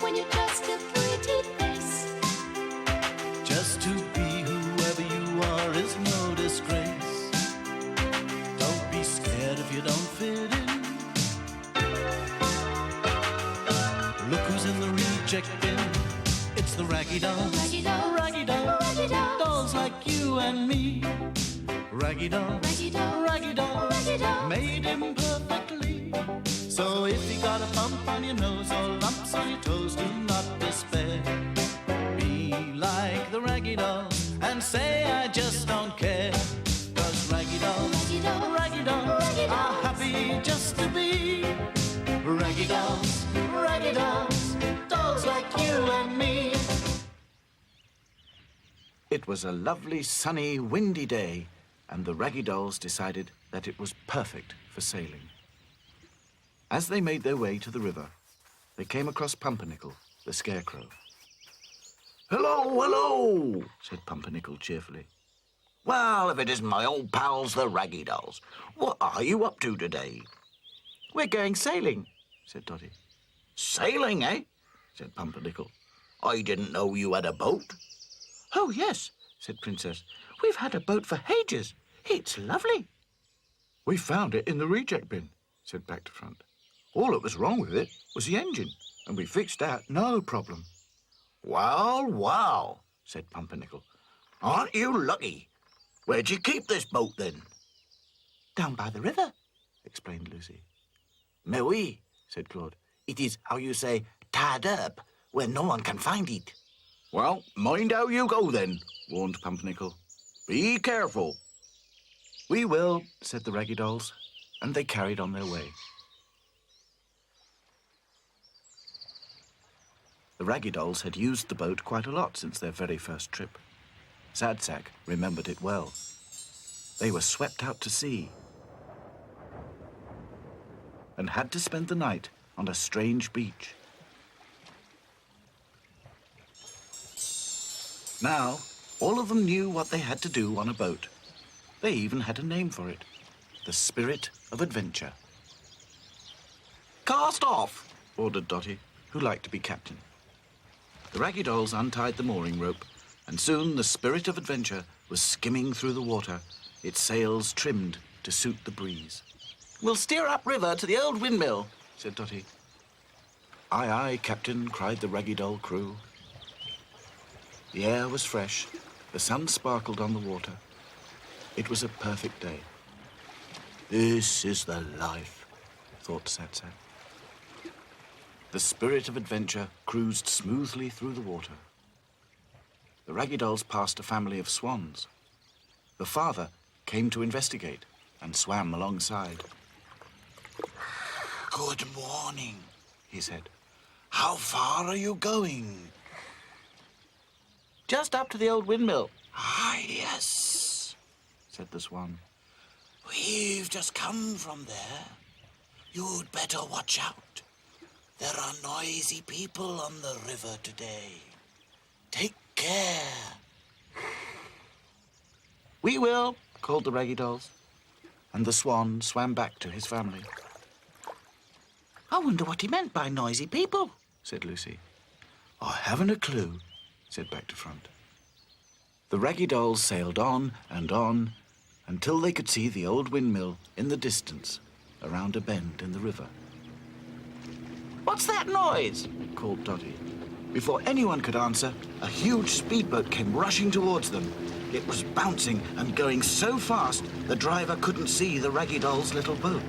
when you're just a pretty face. Just to be whoever you are is no disgrace. Don't be scared if you don't fit in. Look who's in the reject bin. It's the Raggy Dolls. Raggy Dolls. Raggy Dolls. Raggy Dolls. Dolls like you and me. Raggy Dolls. Raggy Dolls. Raggy Dolls. Raggy Dolls. Made imperfectly. So if you got a bump on your nose or lumps on your toes, do not despair. Be like the Raggy Dolls and say I just don't care. 'Cause Raggy Dolls, Raggy Dolls. Raggy Dolls Raggy are Dolls. happy just to be Raggy Dolls, Raggy Dolls, dolls like you and me. It was a lovely, sunny, windy day, and the Raggy Dolls decided that it was perfect for sailing. As they made their way to the river, they came across Pumpernickel, the scarecrow. Hello, hello, Said Pumpernickel cheerfully. Well, if it isn't my old pals, the Raggy Dolls. What are you up to today? We're going sailing, said Dotty. Sailing, eh? Said Pumpernickel. I didn't know you had a boat. Oh, yes, said Princess. We've had a boat for ages. It's lovely. We found it in the reject bin, said Back to Front. All that was wrong with it was the engine, and we fixed that, no problem. Well, well, said Pumpernickel. Aren't you lucky? Where'd you keep this boat, then? Down by the river, explained Lucy. Mais oui, said Claude. It is, how you say, tied up, where no one can find it. Well, mind how you go, then, warned Pumpernickel. Be careful. We will, said the Raggy Dolls, and they carried on their way. The Raggy Dolls had used the boat quite a lot since their very first trip. Sad Sack remembered it well. They were swept out to sea and had to spend the night on a strange beach. Now, all of them knew what they had to do on a boat. They even had a name for it, the Spirit of Adventure. Cast off, Ordered Dotty, who liked to be captain. The Raggy Dolls untied the mooring rope, and soon the Spirit of Adventure was skimming through the water, its sails trimmed to suit the breeze. We'll steer upriver to the old windmill, Said Dotty. Aye, aye, Captain, cried the Raggy Doll crew. The air was fresh, the sun sparkled on the water. It was a perfect day. This is the life, thought Sad Sack. The Spirit of Adventure cruised smoothly through the water. The Raggy Dolls passed a family of swans. The father came to investigate and swam alongside. Good morning, He said. How far are you going? Just up to the old windmill, Ah, yes. said the swan. We've just come from there. You'd better watch out. There are noisy people on the river today. Take care. We will, called the Raggy Dolls. And the swan swam back to his family. I wonder what he meant by noisy people, Said Lucy. I haven't a clue, said Back to Front. The Raggy Dolls sailed on until they could see the old windmill in the distance around a bend in the river. What's that noise? Called Dotty. Before anyone could answer, a huge speedboat came rushing towards them. It was bouncing and going so fast the driver couldn't see the Raggy Doll's little boat.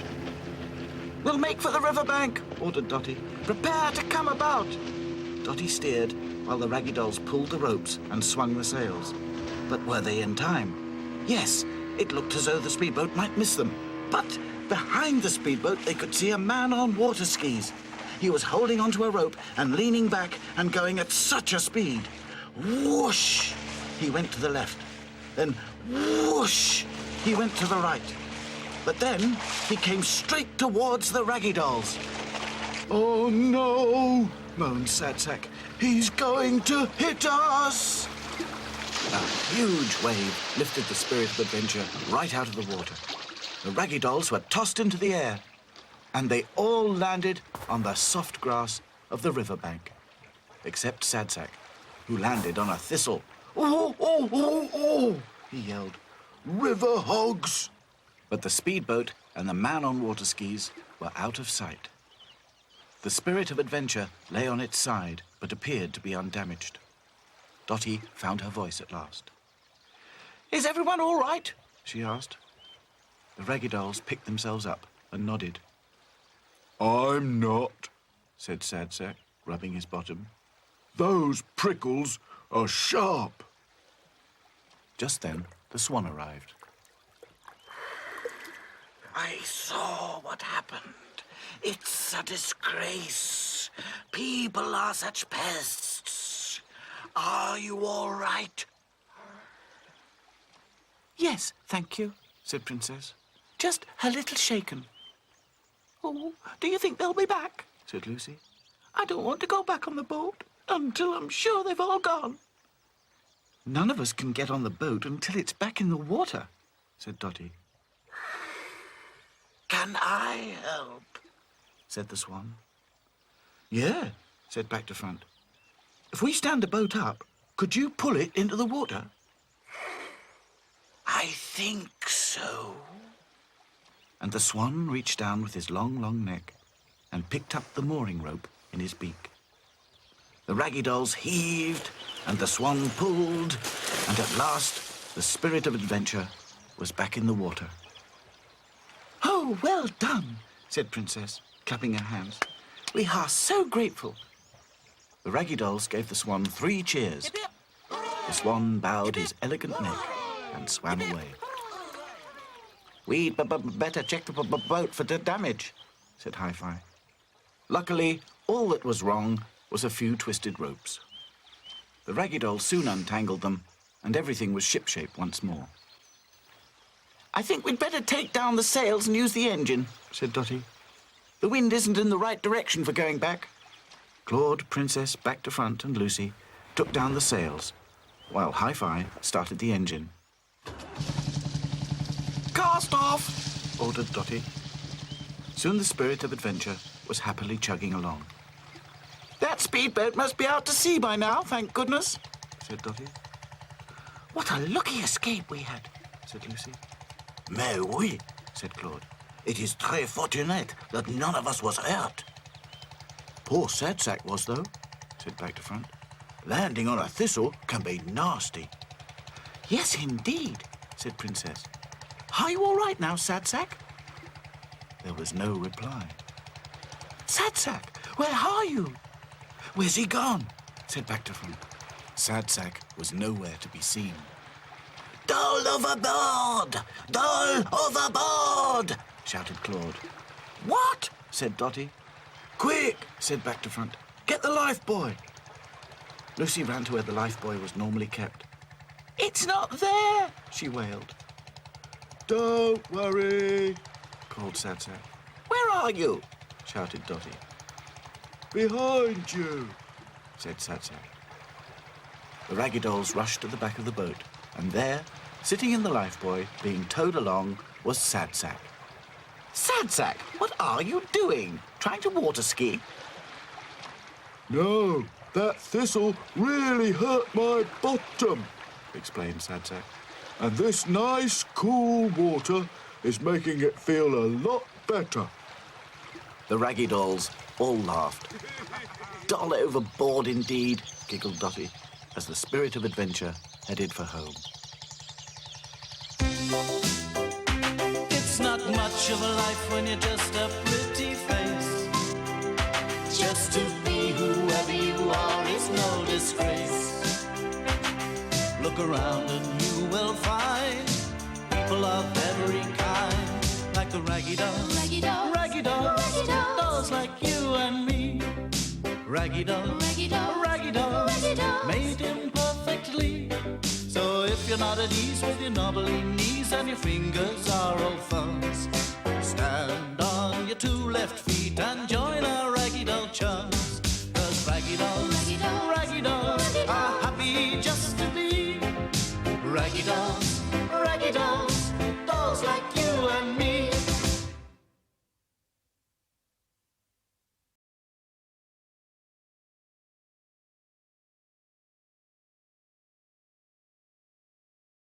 We'll make for the riverbank, ordered Dotty. Prepare to come about. Dotty steered while the Raggy Dolls pulled the ropes and swung the sails. But were they in time? Yes, it looked as though the speedboat might miss them. But behind the speedboat they could see a man on water skis. He was holding onto a rope and leaning back and going at such a speed. Whoosh! He went to the left. Then whoosh! He went to the right. But then he came straight towards the Raggy Dolls. Oh no, moaned Sad Sack. He's going to hit us! A huge wave lifted the Spirit of Adventure right out of the water. The Raggy Dolls were tossed into the air, and they all landed on the soft grass of the riverbank. except Sadsack, who landed on a thistle. "Oh, oh, oh, oh!" he yelled. "River hogs!" But the speedboat and the man on water skis were out of sight. The Spirit of Adventure lay on its side, but appeared to be undamaged. Dotty found her voice at last. "Is everyone all right?" she asked. The Raggy Dolls picked themselves up and nodded. "I'm not," said Sadsack, rubbing his bottom. "Those prickles are sharp." Just then, the swan arrived. I saw what happened. It's a disgrace. People are such pests. Are you all right? "Yes, thank you," said Princess. "Just a little shaken." "Oh, do you think they'll be back?" said Lucy. "I don't want to go back on the boat until I'm sure they've all gone." "None of us can get on the boat until it's back in the water," said Dotty. Can I help? Said the swan. "Yeah," said Back to Front. "If we stand the boat up, could you pull it into the water?" I think so. And the swan reached down with his long, long neck and picked up the mooring rope in his beak. The Raggy Dolls heaved, and the swan pulled, and at last the Spirit of Adventure was back in the water. "Oh, well done," said Princess, clapping her hands. "We are so grateful." The Raggy Dolls gave the swan 3 cheers. The swan bowed his elegant neck and swam away. "We'd better check the boat for the damage," said Hi-Fi. Luckily, all that was wrong was a few twisted ropes. The Raggy Dolls soon untangled them, and everything was shipshape once more. "I think we'd better take down the sails and use the engine," said Dotty. "The wind isn't in the right direction for going back." Claude, Princess, Back to Front, and Lucy took down the sails, while Hi-Fi started the engine. "Cast off!" ordered Dotty. Soon the Spirit of Adventure was happily chugging along. "That speedboat must be out to sea by now, thank goodness," said Dotty. "What a lucky escape we had," said Lucy. Mais oui, said Claude. It is très fortunate that none of us was hurt. "Poor Sadsack was, though," said Back to Front. Landing on a thistle can be nasty. "Yes, indeed," said Princess. "Are you all right now, Sadsack?" There was no reply. "Sadsack, where are you?" Where's he gone? said Back to Front. Sadsack was nowhere to be seen. Doll overboard! Doll overboard! Shouted Claude. What? Said Dotty. "Quick!" said Back to Front. "Get the lifebuoy." Lucy ran to where the lifebuoy was normally kept. "It's not there!" she wailed. "Don't worry!" called Sadsack. "Where are you?" shouted Dotty. "Behind you!" said Sadsack. The Raggy Dolls rushed to the back of the boat, and there, sitting in the lifebuoy, being towed along, was Sadsack. "Sadsack, what are you doing? Trying to water ski?" "No, that thistle really hurt my bottom," explained Sadsack. "And this nice, cool water is making it feel a lot better." The Raggy Dolls all laughed. "Doll overboard indeed," giggled Dotty, as the Spirit of Adventure headed for home. It's not much of a life when you're just a pretty face. Just to be whoever you are is no disgrace. Look around and you will find people of every kind, like the Raggy Dolls, Raggy Dolls, Raggy Dolls, Raggy Dolls, dolls like you and me. Raggy Dolls, Raggy Dolls, Raggy Dolls, Raggy Dolls, made imperfectly. So if you're not at ease with your knobbly knees and your fingers are all fuzz, stand on your 2 left feet and join our Raggy Doll chums. 'Cause Raggy Dolls, Raggy Dolls, Raggy Dolls Raggy Dolls are happy just to be Raggy Dolls.